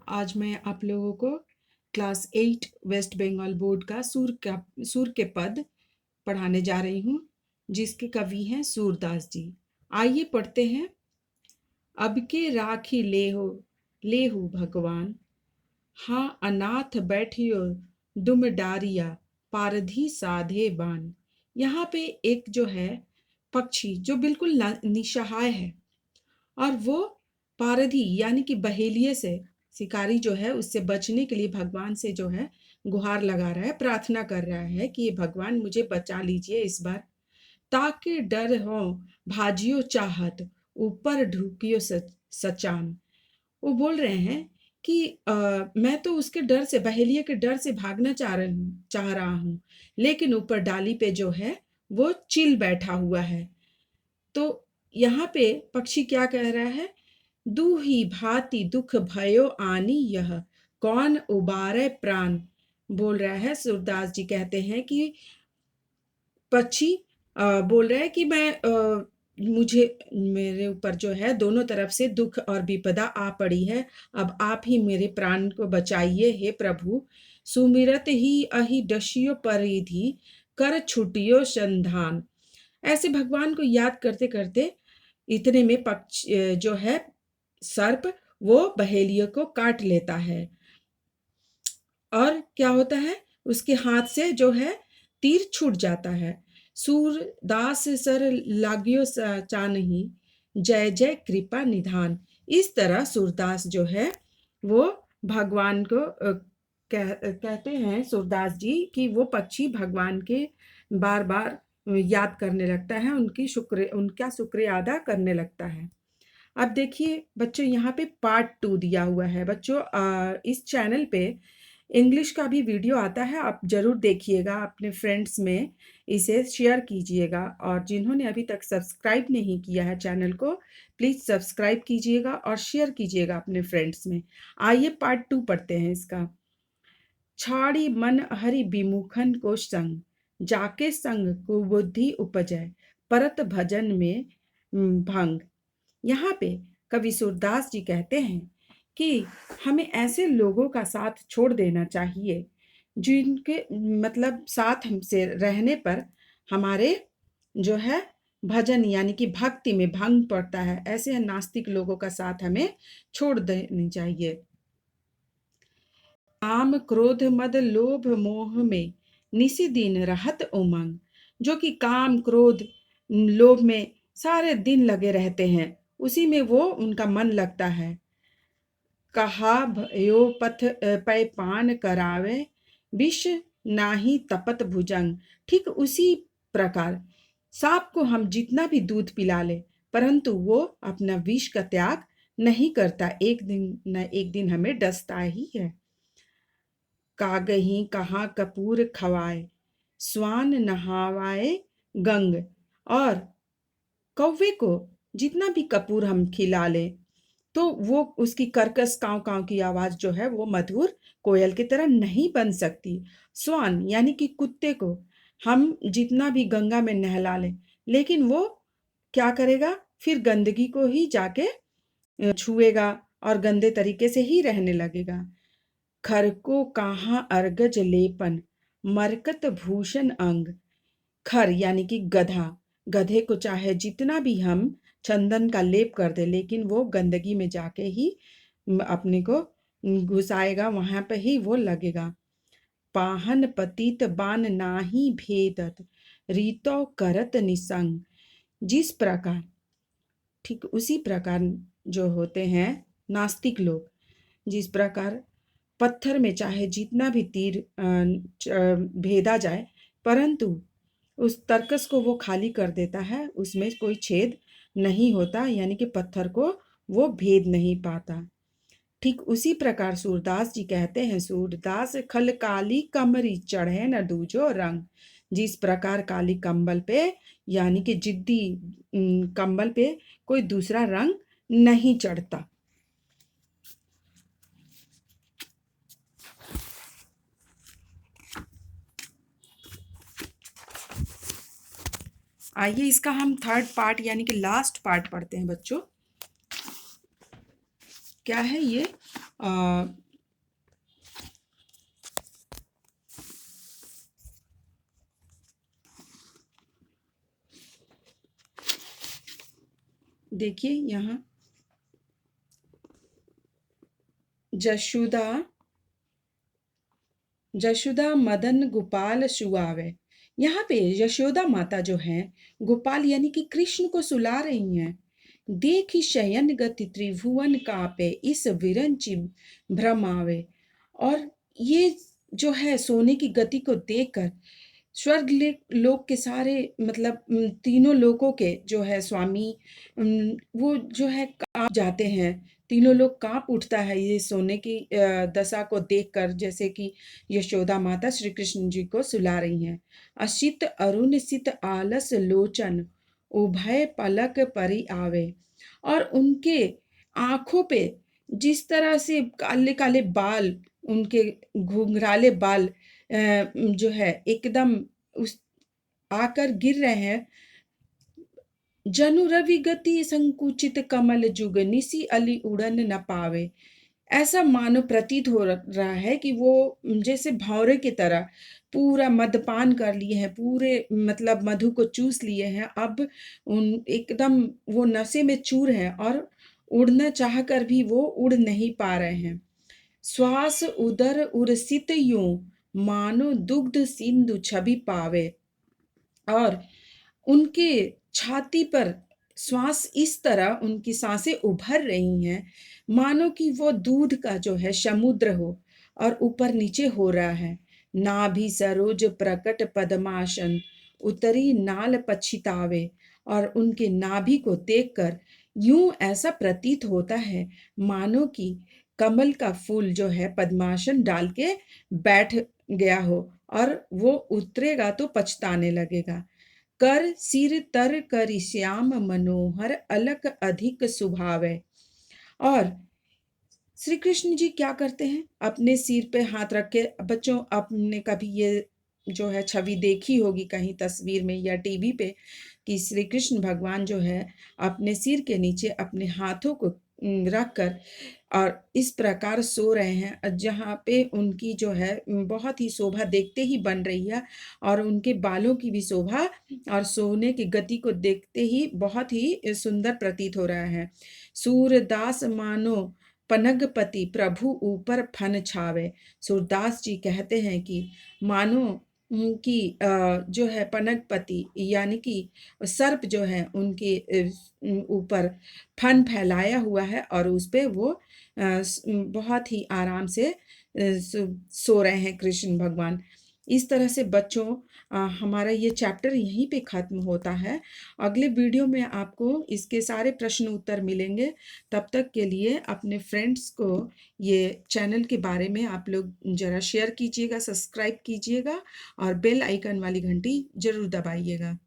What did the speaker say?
आज मैं आप लोगों को क्लास 8 वेस्ट बंगाल बोर्ड का सुर के पद पढ़ाने जा रही हूँ, जिसके कवि हैं सूरदास जी। आइए पढ़ते हैं। अब के राखी लेहु भगवान, हाँ अनाथ बैठियो दुम डारिया, पारधी साधे बान। यहाँ पे एक जो है पक्षी जो बिल्कुल निसहाय है, और वो पारधी यानी कि बहेलिए से, शिकारी जो है उससे बचने के लिए भगवान से जो है गुहार लगा रहा है, प्रार्थना कर रहा है कि भगवान मुझे बचा लीजिए इस बार। ताके डर हो भाजियो चाहत, ऊपर ढुकियो सचान। वो बोल रहे हैं कि मैं तो उसके डर से, बहेलिए के डर से भागना चाह रहा हूँ, लेकिन ऊपर डाली पे जो है वो चिल बैठा हुआ है। तो यहाँ पे पक्षी क्या कह रहा है? दूही भांति दुख भयो आनी यह, कौन उबारे प्राण। बोल रहा है, सूरदास जी कहते हैं कि पक्षी बोल रहा है कि मुझे, मेरे ऊपर जो है दोनों तरफ से दुख और विपदा आ पड़ी है, अब आप ही मेरे प्राण को बचाइए हे प्रभु। सुमिरत ही अहि डशियो परिधि, कर छुटियो संधान। ऐसे भगवान को याद करते करते इतने में पक्ष जो है सर्प वो बहेलियों को काट लेता है, और क्या होता है, उसके हाथ से जो है तीर छूट जाता है। सूरदास सर लाग्यो चानही, जय जय कृपा निधान। इस तरह सूरदास जो है वो भगवान को कहते हैं सूरदास जी कि वो पक्षी भगवान के बार बार याद करने लगता है, उनका शुक्रिया अदा करने लगता है। अब देखिए बच्चों, यहाँ पे पार्ट 2 दिया हुआ है। बच्चों इस चैनल पे इंग्लिश का भी वीडियो आता है, आप ज़रूर देखिएगा, अपने फ्रेंड्स में इसे शेयर कीजिएगा, और जिन्होंने अभी तक सब्सक्राइब नहीं किया है चैनल को, प्लीज़ सब्सक्राइब कीजिएगा और शेयर कीजिएगा अपने फ्रेंड्स में। आइए पार्ट 2 पढ़ते हैं इसका। छाड़ी मन हरि विमुखन को संग, जाके संग कुबुद्धि उपजय, परत भजन में भंग। यहाँ पे कवि सूरदास जी कहते हैं कि हमें ऐसे लोगों का साथ छोड़ देना चाहिए जिनके मतलब साथ हमसे रहने पर हमारे जो है भजन यानी कि भक्ति में भंग पड़ता है। ऐसे नास्तिक लोगों का साथ हमें छोड़ देनी चाहिए। काम क्रोध मद लोभ मोह में निसी दिन रहत उमंग। जो कि काम क्रोध लोभ में सारे दिन लगे रहते हैं, उसी में वो उनका मन लगता है। कहा भयो पथ पै पान करावे, विष नाही तपत भुजंग। ठीक उसी प्रकार सांप को हम जितना भी दूध पिला ले, परंतु वो अपना विष का त्याग नहीं करता, एक दिन न एक दिन हमें डसता ही है। कागही कहाँ कपूर खवाए, स्वान नहावाए गंग। और कौवे को जितना भी कपूर हम खिला लें, तो वो उसकी कर्कश काँव काँव की आवाज़ जो है वो मधुर कोयल की तरह नहीं बन सकती। स्वान यानी कि कुत्ते को हम जितना भी गंगा में नहला लें, लेकिन वो क्या करेगा, फिर गंदगी को ही जाके छुएगा और गंदे तरीके से ही रहने लगेगा। खर को कहाँ अर्गज लेपन, मरकत भूषण अंग। खर यानी कि गधा, गधे को चाहे जितना भी हम चंदन का लेप कर दे, लेकिन वो गंदगी में जाके ही अपने को घुसाएगा, वहां पे ही वो लगेगा। पाहन पतित बान नाही भेदत, रीतो करत निसंग। जिस प्रकार, ठीक उसी प्रकार जो होते हैं नास्तिक लोग, जिस प्रकार पत्थर में चाहे जितना भी तीर भेदा जाए, परंतु उस तरकस को वो खाली कर देता है, उसमें कोई छेद नहीं होता, यानी कि पत्थर को वो भेद नहीं पाता। ठीक उसी प्रकार सूरदास जी कहते हैं, सूरदास खल काली कमरी चढ़े न दूजो रंग। जिस प्रकार काली कंबल पे यानी कि जिद्दी कंबल पे कोई दूसरा रंग नहीं चढ़ता। आइए इसका हम थर्ड पार्ट यानी कि लास्ट पार्ट पढ़ते हैं बच्चों। क्या है ये? अ, देखिए यहाँ जशोदा जशोदा मदन गोपाल सुआवे। यहाँ पे यशोदा माता जो है गोपाल यानी कि कृष्ण को सुला रही हैं। देखी शयन गति त्रिभुवन कापे इस विरंचि भ्रमावे। और ये जो है सोने की गति को देखकर स्वर्ग लोक के सारे मतलब तीनों लोकों के जो है स्वामी वो जो है कांप जाते हैं। तीनों लोग कांप उठता है ये सोने की दशा को देखकर, जैसे कि यशोदा माता श्री कृष्ण जी को सुला रही हैं। असित अरुण सित आलस लोचन उभय पलक परि आवे। और उनके आंखों पे जिस तरह से काले काले बाल, उनके घुंघराले बाल जो है एकदम उस आकर गिर रहे हैं। जनु रवि गति संकुचित कमल जुग निसी अली उड़न न पावे। ऐसा मानो प्रतीत हो रहा है कि वो जैसे भौरे की तरह पूरा मदपान कर लिए हैं, पूरे मतलब मधु को चूस लिए हैं। अब उन एकदम वो नशे में चूर हैं और उड़ना चाहकर भी वो उड़ नहीं पा रहे हैं। श्वास उदर उर्सित यूं मानो दुग्ध सिंधु छवि पावे। और उनके छाती पर श्वास इस तरह उनकी सांसें उभर रही हैं मानो कि वो दूध का जो है समुद्र हो और ऊपर नीचे हो रहा है। नाभि सरोज प्रकट पद्मासन उतरी नाल पछितावे। और उनके नाभि को देखकर यूं ऐसा प्रतीत होता है मानो कि कमल का फूल जो है पद्मासन डाल के बैठ गया हो और वो उतरेगा तो पछताने लगेगा। कर सिर तर करि श्याम मनोहर अलक अधिक सुभावे। और श्री कृष्ण जी क्या करते हैं, अपने सिर पे हाथ रख के, बच्चों आपने कभी ये जो है छवि देखी होगी कहीं तस्वीर में या टीवी पे, कि श्री कृष्ण भगवान जो है अपने सिर के नीचे अपने हाथों को रख कर और इस प्रकार सो रहे हैं, जहाँ पे उनकी जो है बहुत ही शोभा देखते ही बन रही है। और उनके बालों की भी शोभा और सोने की गति को देखते ही बहुत ही सुंदर प्रतीत हो रहा है। सूरदास मानो पनगपति प्रभु ऊपर फन छावे। सूरदास जी कहते हैं कि मानो कि जो है पनगपति यानी कि सर्प जो है उनके ऊपर फन फैलाया हुआ है और उस पे वो बहुत ही आराम से सो रहे हैं कृष्ण भगवान। इस तरह से बच्चों हमारा ये चैप्टर यहीं पे ख़त्म होता है। अगले वीडियो में आपको इसके सारे प्रश्न उत्तर मिलेंगे। तब तक के लिए अपने फ्रेंड्स को ये चैनल के बारे में आप लोग ज़रा शेयर कीजिएगा, सब्सक्राइब कीजिएगा और बेल आइकन वाली घंटी ज़रूर दबाइएगा।